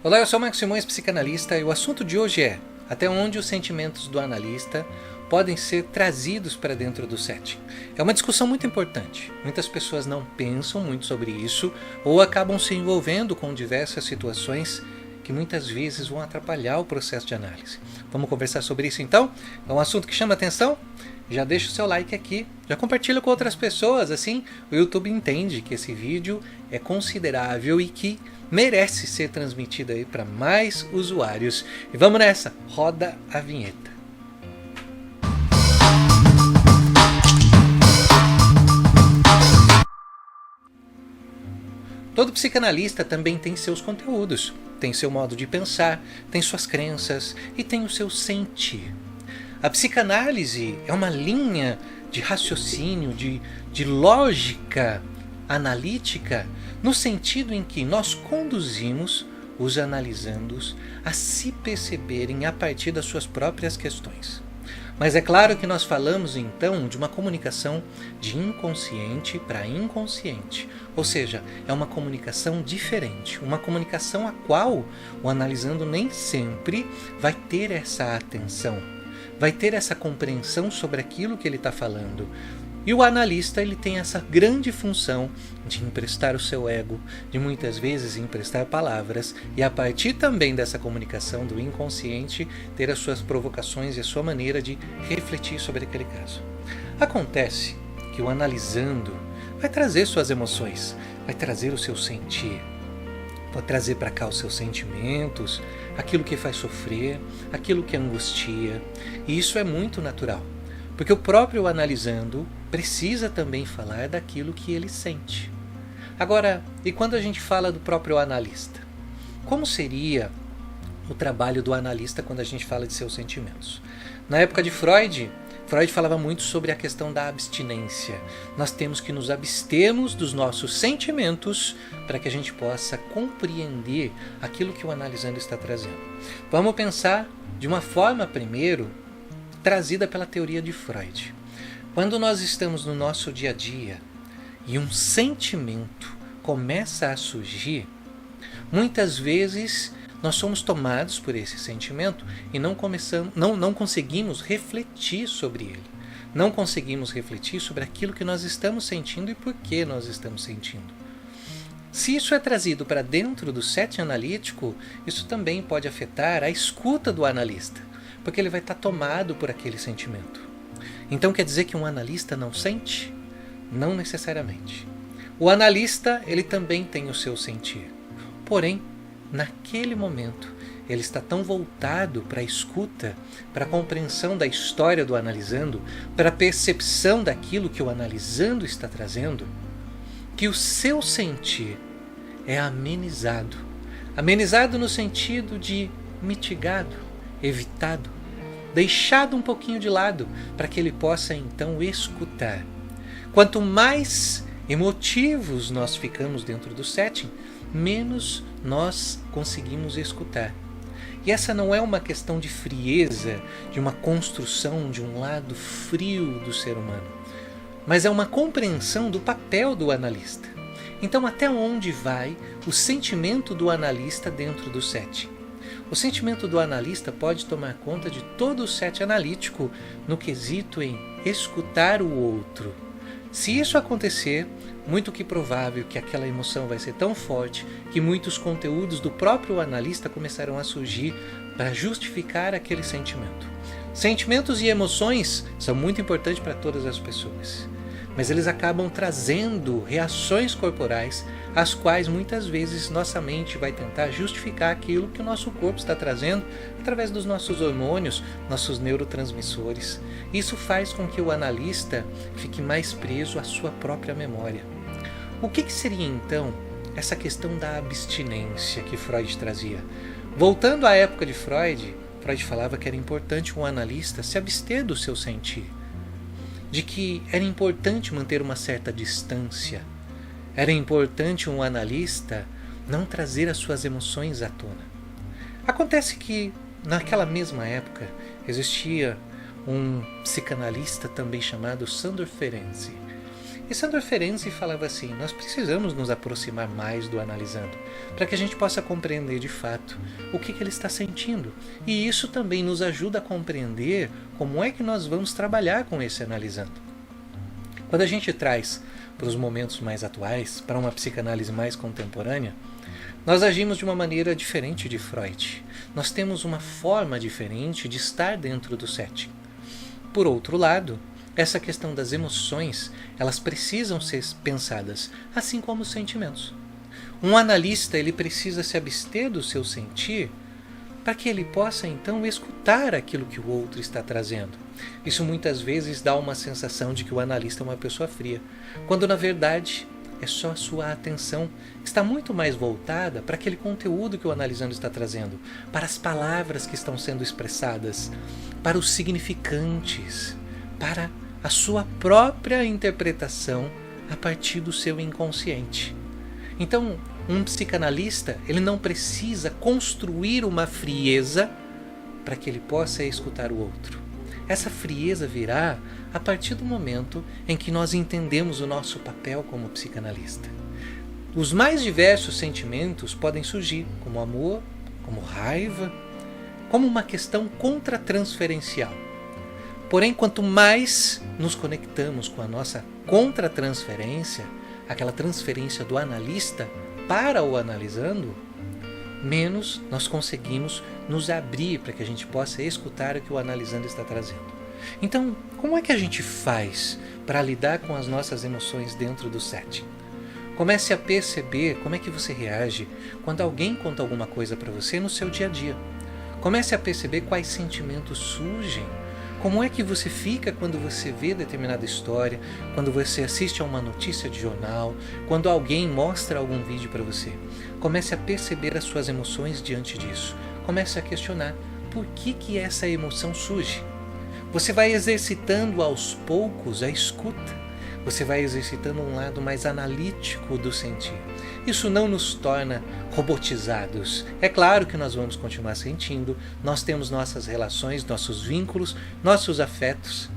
Olá, eu sou o Marcos Simões, psicanalista, e o assunto de hoje é até onde os sentimentos do analista podem ser trazidos para dentro do setting. É uma discussão muito importante. Muitas pessoas não pensam muito sobre isso ou acabam se envolvendo com diversas situações que muitas vezes vão atrapalhar o processo de análise. Vamos conversar sobre isso então? É um assunto que chama atenção? Já deixa o seu like aqui, já compartilha com outras pessoas, assim o YouTube entende que esse vídeo é considerável e que merece ser transmitido aí para mais usuários. E vamos nessa, roda a vinheta. Todo psicanalista também tem seus conteúdos, tem seu modo de pensar, tem suas crenças e tem o seu sentir. A psicanálise é uma linha de raciocínio, de lógica analítica, no sentido em que nós conduzimos os analisandos a se perceberem a partir das suas próprias questões. Mas é claro que nós falamos então de uma comunicação de inconsciente para inconsciente, ou seja, é uma comunicação diferente, uma comunicação a qual o analisando nem sempre vai ter essa atenção, vai ter essa compreensão sobre aquilo que ele está falando. E o analista ele tem essa grande função de emprestar o seu ego, de muitas vezes emprestar palavras e a partir também dessa comunicação do inconsciente ter as suas provocações e a sua maneira de refletir sobre aquele caso. Acontece que o analisando vai trazer suas emoções, vai trazer o seu sentir, vai trazer para cá os seus sentimentos, aquilo que faz sofrer, aquilo que angustia, e isso é muito natural. Porque o próprio analisando precisa também falar daquilo que ele sente. Agora, e quando a gente fala do próprio analista? Como seria o trabalho do analista quando a gente fala de seus sentimentos? Na época de Freud falava muito sobre a questão da abstinência. Nós temos que nos abstermos dos nossos sentimentos para que a gente possa compreender aquilo que o analisando está trazendo. Vamos pensar de uma forma primeiro trazida pela teoria de Freud. Quando nós estamos no nosso dia a dia e um sentimento começa a surgir, muitas vezes nós somos tomados por esse sentimento e não conseguimos refletir sobre ele. Não conseguimos refletir sobre aquilo que nós estamos sentindo e por que nós estamos sentindo. Se isso é trazido para dentro do setting analítico, isso também pode afetar a escuta do analista, porque ele vai estar tomado por aquele sentimento. Então quer dizer que um analista não sente? Não necessariamente. O analista ele também tem o seu sentir. Porém, naquele momento, ele está tão voltado para a escuta, para a compreensão da história do analisando, para a percepção daquilo que o analisando está trazendo, que o seu sentir é amenizado. Amenizado no sentido de mitigado, evitado, deixado um pouquinho de lado para que ele possa então escutar. Quanto mais emotivos nós ficamos dentro do setting, menos nós conseguimos escutar. E essa não é uma questão de frieza, de uma construção de um lado frio do ser humano, mas é uma compreensão do papel do analista. Então, até onde vai o sentimento do analista dentro do setting? O sentimento do analista pode tomar conta de todo o set analítico no quesito em escutar o outro. Se isso acontecer, muito que provável que aquela emoção vai ser tão forte que muitos conteúdos do próprio analista começarão a surgir para justificar aquele sentimento. Sentimentos e emoções são muito importantes para todas as pessoas, mas eles acabam trazendo reações corporais, as quais muitas vezes nossa mente vai tentar justificar aquilo que o nosso corpo está trazendo através dos nossos hormônios, nossos neurotransmissores. Isso faz com que o analista fique mais preso à sua própria memória. O que seria então essa questão da abstinência que Freud trazia? Voltando à época de Freud falava que era importante um analista se abster do seu sentir, de que era importante manter uma certa distância, era importante um analista não trazer as suas emoções à tona. Acontece que, naquela mesma época, existia um psicanalista também chamado Sandor Ferenczi. E Sandor Ferenczi falava assim: nós precisamos nos aproximar mais do analisando, para que a gente possa compreender de fato o que ele está sentindo. E isso também nos ajuda a compreender como é que nós vamos trabalhar com esse analisando. Quando a gente traz para os momentos mais atuais, para uma psicanálise mais contemporânea, nós agimos de uma maneira diferente de Freud. Nós temos uma forma diferente de estar dentro do setting. Por outro lado, essa questão das emoções, elas precisam ser pensadas, assim como os sentimentos. Um analista, ele precisa se abster do seu sentir para que ele possa então escutar aquilo que o outro está trazendo. Isso muitas vezes dá uma sensação de que o analista é uma pessoa fria, quando na verdade é só a sua atenção está muito mais voltada para aquele conteúdo que o analisando está trazendo, para as palavras que estão sendo expressadas, para os significantes, para a sua própria interpretação a partir do seu inconsciente. Então, um psicanalista, ele não precisa construir uma frieza para que ele possa escutar o outro. Essa frieza virá a partir do momento em que nós entendemos o nosso papel como psicanalista. Os mais diversos sentimentos podem surgir, como amor, como raiva, como uma questão contratransferencial. Porém, quanto mais nos conectamos com a nossa contratransferência, aquela transferência do analista para o analisando, menos nós conseguimos nos abrir para que a gente possa escutar o que o analisando está trazendo. Então, como é que a gente faz para lidar com as nossas emoções dentro do setting? Comece a perceber como é que você reage quando alguém conta alguma coisa para você no seu dia a dia. Comece a perceber quais sentimentos surgem. Como é que você fica quando você vê determinada história, quando você assiste a uma notícia de jornal, quando alguém mostra algum vídeo para você? Comece a perceber as suas emoções diante disso. Comece a questionar por que essa emoção surge. Você vai exercitando aos poucos a escuta. Você vai exercitando um lado mais analítico do sentir. Isso não nos torna robotizados. É claro que nós vamos continuar sentindo, nós temos nossas relações, nossos vínculos, nossos afetos,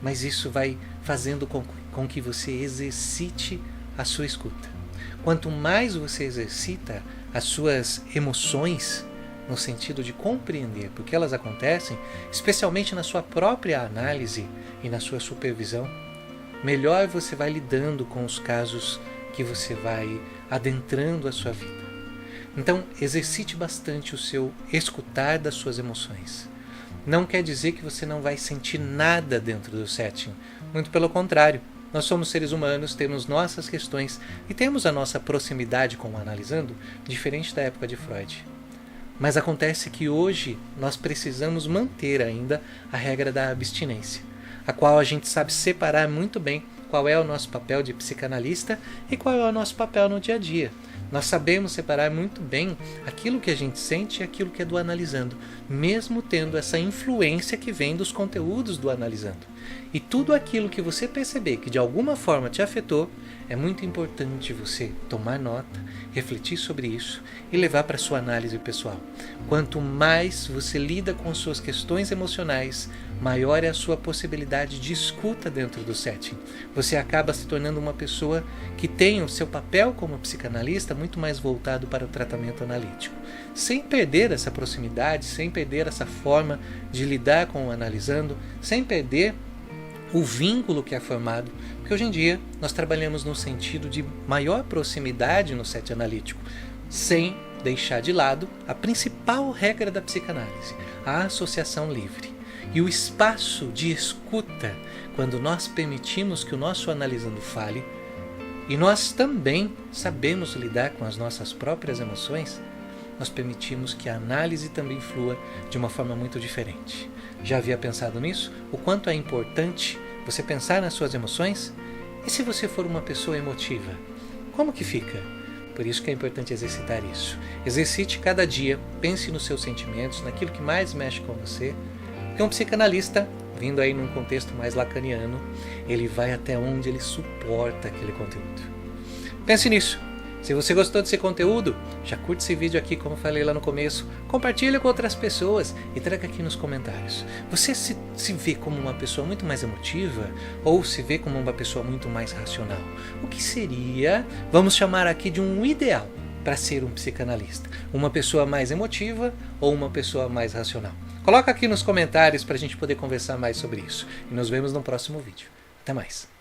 mas isso vai fazendo com que você exercite a sua escuta. Quanto mais você exercita as suas emoções, no sentido de compreender por que elas acontecem, especialmente na sua própria análise e na sua supervisão, melhor você vai lidando com os casos que você vai adentrando a sua vida. Então, exercite bastante o seu escutar das suas emoções. Não quer dizer que você não vai sentir nada dentro do setting. Muito pelo contrário, nós somos seres humanos, temos nossas questões e temos a nossa proximidade com o analisando, diferente da época de Freud. Mas acontece que hoje nós precisamos manter ainda a regra da abstinência, a qual a gente sabe separar muito bem qual é o nosso papel de psicanalista e qual é o nosso papel no dia a dia. Nós sabemos separar muito bem aquilo que a gente sente e aquilo que é do analisando, mesmo tendo essa influência que vem dos conteúdos do analisando. E tudo aquilo que você perceber que de alguma forma te afetou, é muito importante você tomar nota, refletir sobre isso e levar para a sua análise pessoal. Quanto mais você lida com suas questões emocionais, maior é a sua possibilidade de escuta dentro do setting. Você acaba se tornando uma pessoa que tem o seu papel como psicanalista muito mais voltado para o tratamento analítico, sem perder essa proximidade, sem perder essa forma de lidar com o analisando, sem perder o vínculo que é formado, porque hoje em dia nós trabalhamos no sentido de maior proximidade no setting analítico, sem deixar de lado a principal regra da psicanálise, a associação livre. E o espaço de escuta, quando nós permitimos que o nosso analisando fale, e nós também sabemos lidar com as nossas próprias emoções, nós permitimos que a análise também flua de uma forma muito diferente. Já havia pensado nisso? O quanto é importante você pensar nas suas emoções? E se você for uma pessoa emotiva, como que fica? Por isso que é importante exercitar isso. Exercite cada dia, pense nos seus sentimentos, naquilo que mais mexe com você. Porque um psicanalista, vindo aí num contexto mais lacaniano, ele vai até onde ele suporta aquele conteúdo. Pense nisso. Se você gostou desse conteúdo, já curte esse vídeo aqui, como eu falei lá no começo, compartilha com outras pessoas e traga aqui nos comentários. Você se vê como uma pessoa muito mais emotiva ou se vê como uma pessoa muito mais racional? O que seria, vamos chamar aqui de um ideal para ser um psicanalista? Uma pessoa mais emotiva ou uma pessoa mais racional? Coloca aqui nos comentários para a gente poder conversar mais sobre isso. E nos vemos no próximo vídeo. Até mais!